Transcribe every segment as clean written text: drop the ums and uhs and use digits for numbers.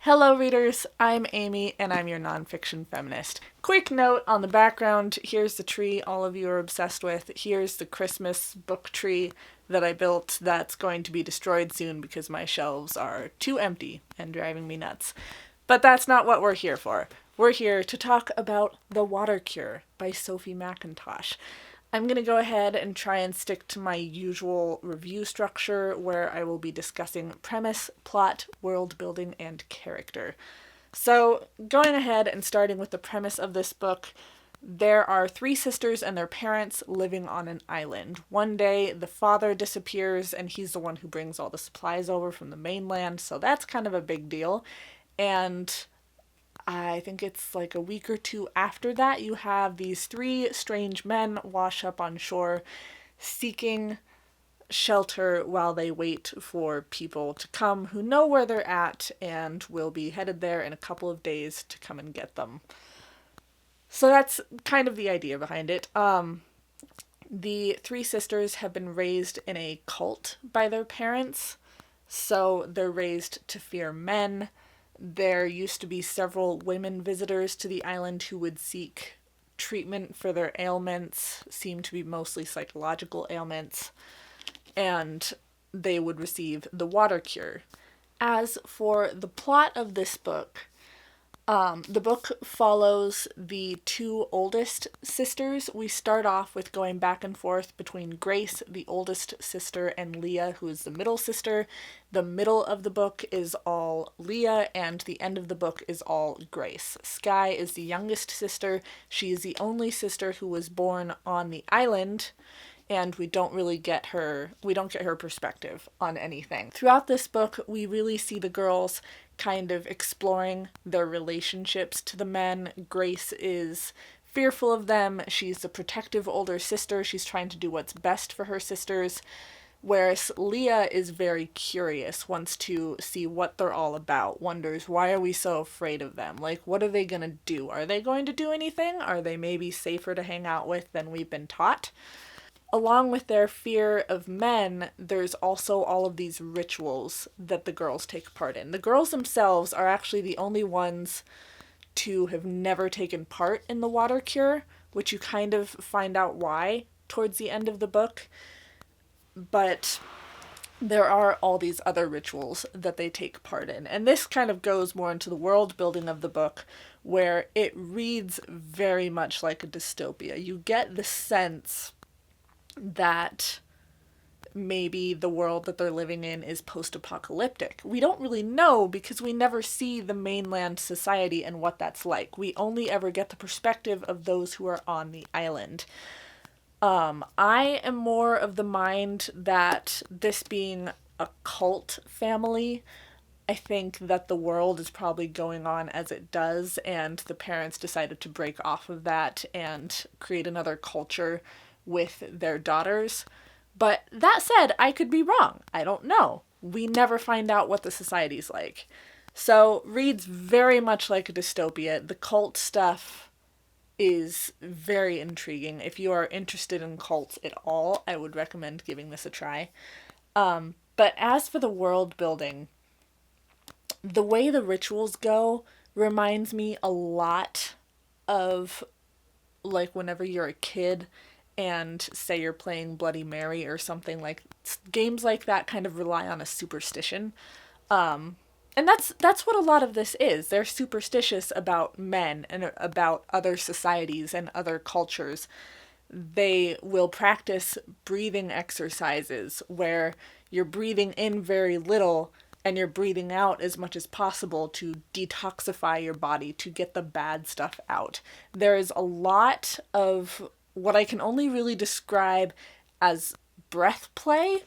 Hello, readers. I'm Amy, and I'm your nonfiction feminist. Quick note on the background, here's the tree all of you are obsessed with. Here's the Christmas book tree that I built that's going to be destroyed soon because my shelves are too empty and driving me nuts. But that's not what we're here for. We're here to talk about The Water Cure by Sophie McIntosh. I'm going to go ahead and try and stick to my usual review structure where I will be discussing premise, plot, world building, and character. So, going ahead and starting with the premise of this book, there are three sisters and their parents living on an island. One day, the father disappears, and he's the one who brings all the supplies over from the mainland, so that's kind of a big deal. And I think it's like a week or two after that, you have these three strange men wash up on shore seeking shelter while they wait for people to come who know where they're at and will be headed there in a couple of days to come and get them. So that's kind of the idea behind it. The three sisters have been raised in a cult by their parents, so they're raised to fear men. There used to be several women visitors to the island who would seek treatment for their ailments, seemed to be mostly psychological ailments, and they would receive the water cure. As for the plot of this book, the book follows the two oldest sisters. We start off with going back and forth between Grace, the oldest sister, and Leah, who is the middle sister. The middle of the book is all Leah, and the end of the book is all Grace. Sky is the youngest sister. She is the only sister who was born on the island, and we don't get her perspective on anything. Throughout this book, we really see the girls kind of exploring their relationships to the men. Grace is fearful of them. She's the protective older sister. She's trying to do what's best for her sisters. Whereas Leah is very curious, wants to see what they're all about, wonders, why are we so afraid of them? Like, what are they going to do? Are they going to do anything? Are they maybe safer to hang out with than we've been taught? Along with their fear of men, there's also all of these rituals that the girls take part in. The girls themselves are actually the only ones to have never taken part in the water cure, which you kind of find out why towards the end of the book. But there are all these other rituals that they take part in. And this kind of goes more into the world building of the book, where it reads very much like a dystopia. You get the sense that maybe the world that they're living in is post-apocalyptic. We don't really know because we never see the mainland society and what that's like. We only ever get the perspective of those who are on the island. I am more of the mind that this being a cult family, I think that the world is probably going on as it does, and the parents decided to break off of that and create another culture with their daughters. But that said, I could be wrong. I don't know. We never find out what the society's like. So, reads very much like a dystopia. The cult stuff is very intriguing. If you are interested in cults at all, I would recommend giving this a try. But as for the world building, the way the rituals go reminds me a lot of, like, whenever you're a kid and say you're playing Bloody Mary or something. Like, games like that kind of rely on a superstition. And that's what a lot of this is. They're superstitious about men and about other societies and other cultures. They will practice breathing exercises where you're breathing in very little and you're breathing out as much as possible to detoxify your body, to get the bad stuff out. There is a lot of what I can only really describe as breath play.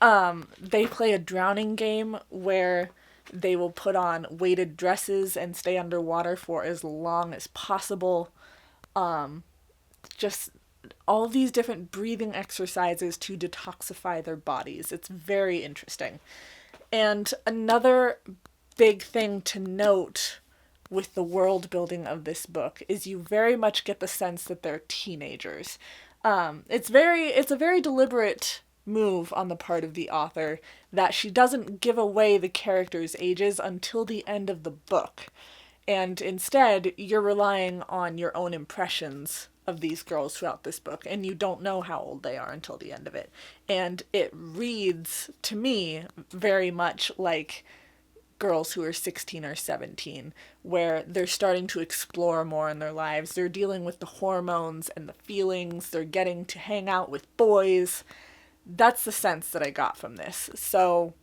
They play a drowning game where they will put on weighted dresses and stay underwater for as long as possible. Just all these different breathing exercises to detoxify their bodies. It's very interesting. And another big thing to note with the world building of this book is you very much get the sense that they're teenagers. It's a very deliberate move on the part of the author that she doesn't give away the characters' ages until the end of the book. And instead, you're relying on your own impressions of these girls throughout this book, and you don't know how old they are until the end of it. And it reads, to me, very much like girls who are 16 or 17, where they're starting to explore more in their lives. They're dealing with the hormones and the feelings. They're getting to hang out with boys. That's the sense that I got from this. So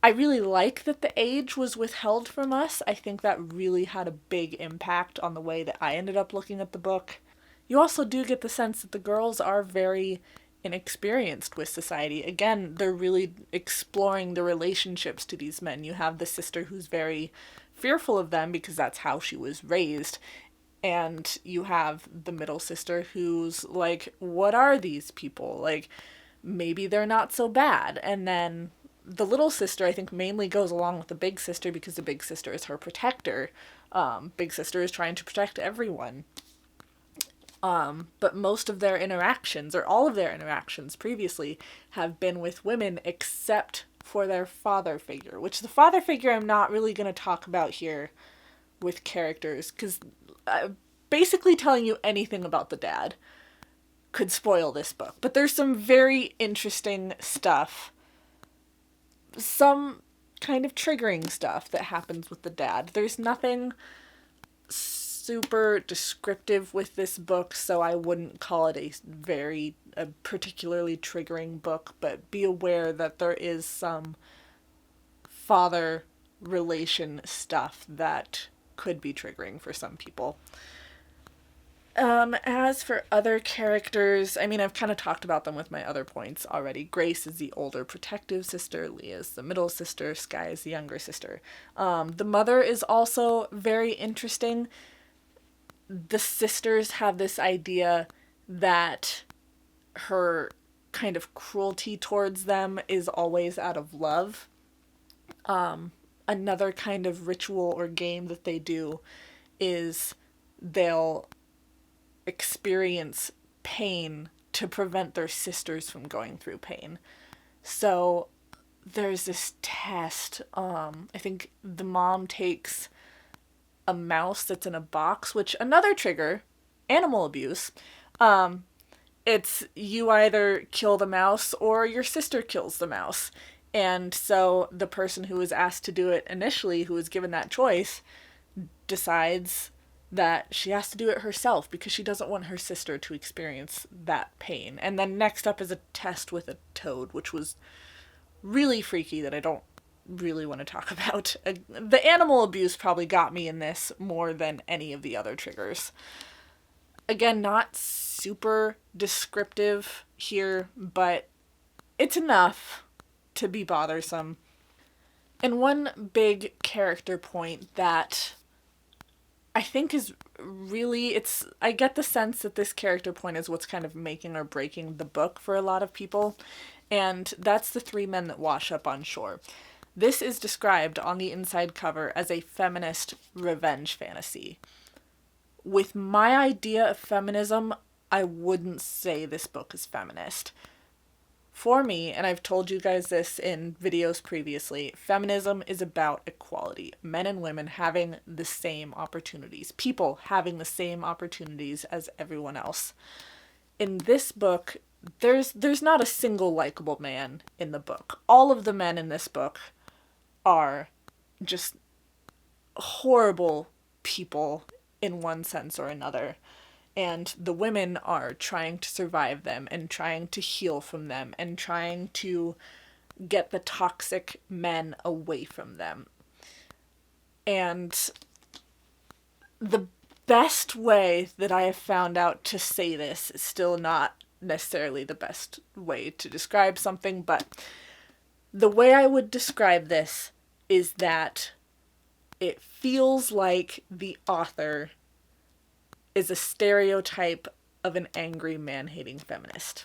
I really like that the age was withheld from us. I think that really had a big impact on the way that I ended up looking at the book. You also do get the sense that the girls are very inexperienced with society. Again, they're really exploring the relationships to these men. You have the sister who's very fearful of them because that's how she was raised. And you have the middle sister who's like, what are these people? Like, maybe they're not so bad. And then the little sister, I think, mainly goes along with the big sister because the big sister is her protector. Big sister is trying to protect everyone. But most of their interactions, or all of their interactions previously, have been with women except for their father figure, which the father figure I'm not really going to talk about here with characters, because basically telling you anything about the dad could spoil this book. But there's some very interesting stuff, some kind of triggering stuff that happens with the dad. There's nothing super descriptive with this book, so I wouldn't call it a particularly triggering book, but be aware that there is some father relation stuff that could be triggering for some people. As for other characters, I mean, I've kind of talked about them with my other points already. Grace is the older protective sister, Leah is the middle sister, Sky is the younger sister. The mother is also very interesting. The sisters have this idea that her kind of cruelty towards them is always out of love. Another kind of ritual or game that they do is they'll experience pain to prevent their sisters from going through pain. So there's this test. I think the mom takes a mouse that's in a box, which another trigger, animal abuse. It's you either kill the mouse or your sister kills the mouse. And so the person who was asked to do it initially, who was given that choice, decides that she has to do it herself because she doesn't want her sister to experience that pain. And then next up is a test with a toad, which was really freaky that I don't really want to talk about. The animal abuse probably got me in this more than any of the other triggers. Again, not super descriptive here, but it's enough to be bothersome. And one big character point that I think is really, I get the sense that this character point is what's kind of making or breaking the book for a lot of people, and that's the three men that wash up on shore. This is described on the inside cover as a feminist revenge fantasy. With my idea of feminism, I wouldn't say this book is feminist. For me, and I've told you guys this in videos previously, feminism is about equality. Men and women having the same opportunities. People having the same opportunities as everyone else. In this book, there's not a single likable man in the book. All of the men in this book are just horrible people in one sense or another. And the women are trying to survive them and trying to heal from them and trying to get the toxic men away from them. And the best way that I have found out to say this is still not necessarily the best way to describe something, but the way I would describe this is that it feels like the author is a stereotype of an angry, man-hating feminist.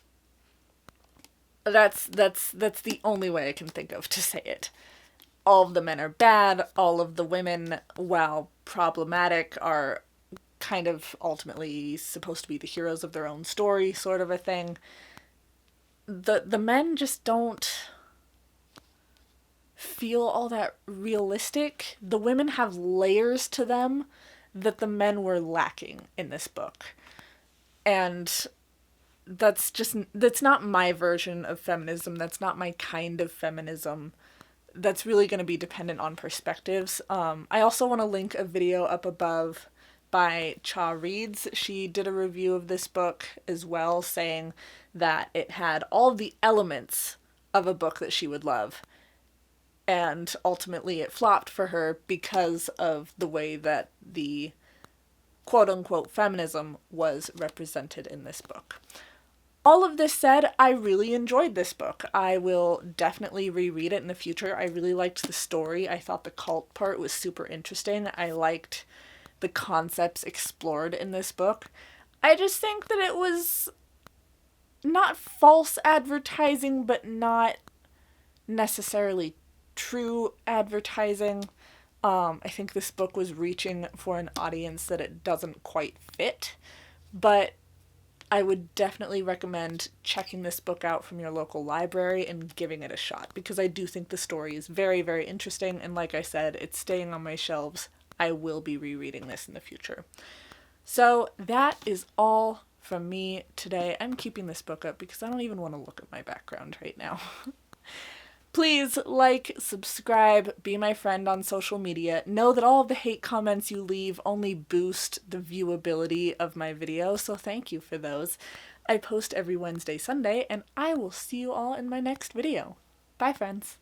That's the only way I can think of to say it. All of the men are bad, all of the women, while problematic, are kind of ultimately supposed to be the heroes of their own story, sort of a thing. the men just don't feel all that realistic. The women have layers to them that the men were lacking in this book. And that's not my version of feminism. That's not my kind of feminism. That's really going to be dependent on perspectives. I also want to link a video up above by Cha Reads. She did a review of this book as well, saying that it had all the elements of a book that she would love. And ultimately it flopped for her because of the way that the quote-unquote feminism was represented in this book. All of this said, I really enjoyed this book. I will definitely reread it in the future. I really liked the story. I thought the cult part was super interesting. I liked the concepts explored in this book. I just think that it was not false advertising, but not necessarily true advertising. I think this book was reaching for an audience that it doesn't quite fit, but I would definitely recommend checking this book out from your local library and giving it a shot, because I do think the story is very, very interesting, and like I said, it's staying on my shelves. I will be rereading this in the future. So that is all from me today. I'm keeping this book up because I don't even want to look at my background right now. Please like, subscribe, be my friend on social media. Know that all of the hate comments you leave only boost the viewability of my video, so thank you for those. I post every Wednesday, Sunday, and I will see you all in my next video. Bye, friends.